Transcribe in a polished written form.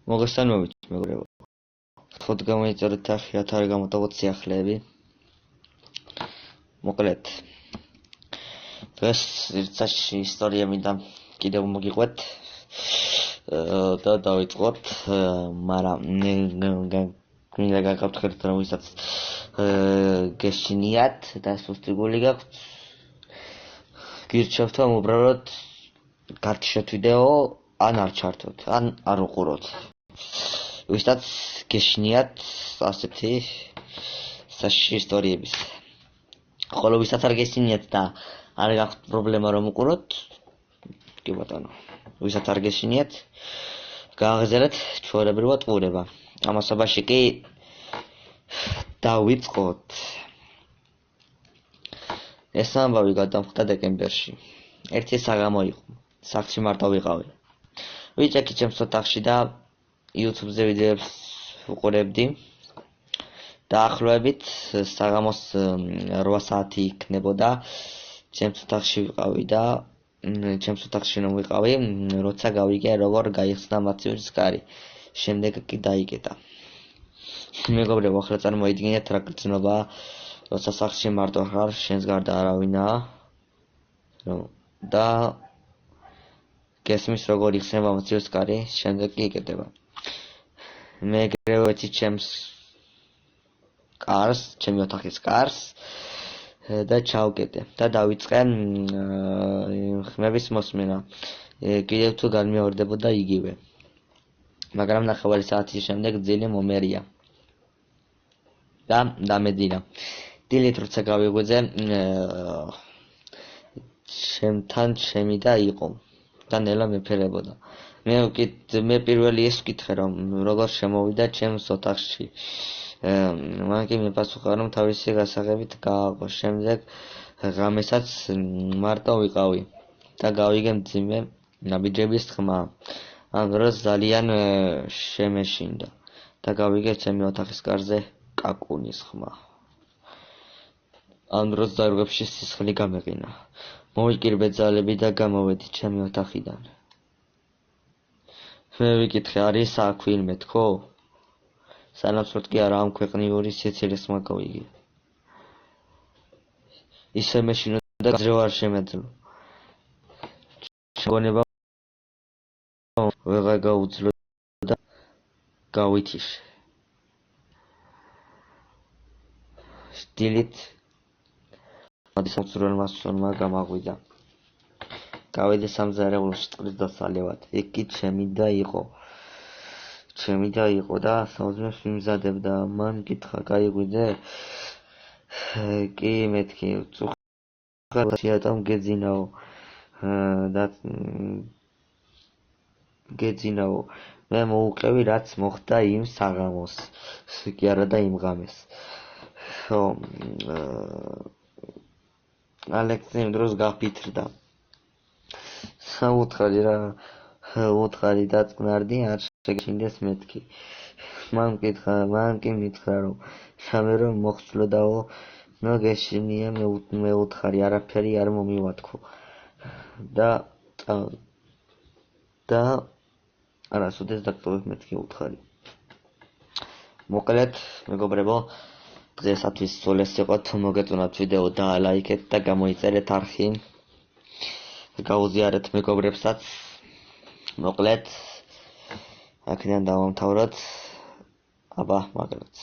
მოგესალმებით, მეგობრებო. ხოთ გამოიწერეთ ახიათ არ გამოტოვოთ სიახლეები. მოკლედ. დღეს ერთსაში ისტორია მინდა კიდევ მოგიყვეთ და დავიწყოთ, მაგრამ მინდა გაგავთხრათ რომ ვისაც გეშინიათ და სუსტი გული გაქვთ. გირჩევთ რომ უბრალოდ გაგჩნიათ ვიდეო, ან არ ჩართოთ, ან არ უყუროთ. ვისაც გეშინიათ ასეთი საშიში ისტორიების. ხოლო ვისაც არ გეშინიათ და არ გაქვთ პრობლემა რომ უყუროთ, კი ბატონო. ვისაც არ გეშინიათ, გააღზერეთ ჩვეულებრივად ყურება. ამასობაში კი დავიწყოთ. ეს ამბავი გადამხდა დეკემბერში. ერთი საღამო იყო. სახლში მარტო ვიყავი. ვიჭექი ჩემს ოთახში და YouTube-ზე ვიდეოებს ვუყურებდი. დაახლოებით საღამოს 8 საათი იქნებოდა. ჩემს ოთახში ვიყავი და ჩემს ოთახში რომ ვიყავი, როცა გავიგე როგორ გაიხსნა მაცივრის კარი. შემდეგ კი დაიკეტა. მეგობრებო, ახლა წარმოიდგინეთ რა გრძნობაა, როცა სახლში მარტო ხარ, შენს გარდა არავინაა. და გესმის როგორ იხსნება მაცივრის კარი, შემდეგ კი იკეტება. მე ეგრევე ვეცი ჩემს კარს, ჩემი ოთახის კარს და ჩავკეტე და დავიწყე ხმების მოსმენა. კიდევ თუ განმეორდებოდა იგივე. მაგრამ ნახევარი საათის შემდეგ ძილი მომერია და დამედინა. დილით როცა გავიღვიძე, ჩემთან შემიდა იყო და ნელა მეფერებოდა. მე პირველი ეს ვკითხე რომ როგორ შემოვიდა ჩემს ოთახში. მან კი მეპასუხა რომ თავისი გასაღებით გააყო. შემდეგ ღამესაც მარტო ვიყავი და გავიგე მძიმე ნაბიჯების ხმა. ამ დროს ძალიან შემეშინდა და გავიგე ჩემი ოთახის კარზე კაკუნის ხმა. ამ დროს დარღვევში სისხლი გამეყინა. მოვიკირბე ძალები და გამოვედი ჩემი ოთახიდან. მე ვიკითხე, არის აქ ვინმე თქო? სანაცვლოდ კი არა, ამ ქვეყნიური სიცილეს მაგავიგე. ისე მეშინო და გაძრევა არ შემეძლო. შეგონება ვეღარ გაუძლო და გავითიშე. დილით მადისამცურველმა სუნმა გამაღვიდა. გავიდე სამზარეულოში წყლის დასალევად. იქ კი ჩემი და იყო და საუზმეს ვიმზადებდა. მან კითხა, გაიღვიდე? კი მეთქი, წუხარათიატომ გეძინაო. მე მოუყევი რაც მოხდა იმ საღამოს. კი არა და იმ ღამეს. ალექსი იმ დროს გაფითრდა. უთხარი დაწყნარდი, არ შეგეშინდეს მეთქი. მან კი მითხრა რომ შამე რომ მოხსვლოდაო, ნო გეშინია მე უთხარი, არაფერი არ მომივათქო. და არასოდეს დაგტოვებ მეთქი უთხარი. მოკლედ, მეგობრებო, დღეისათვის სულ ეს იყო. თუ მოგეწონათ ვიდეო, დაალაიქეთ და გამოიწერეთ არხი. გაუზიარეთ მეგობრებსაც. მოკლედ, აქედან დავამთავროთ. აბა, მაგრად.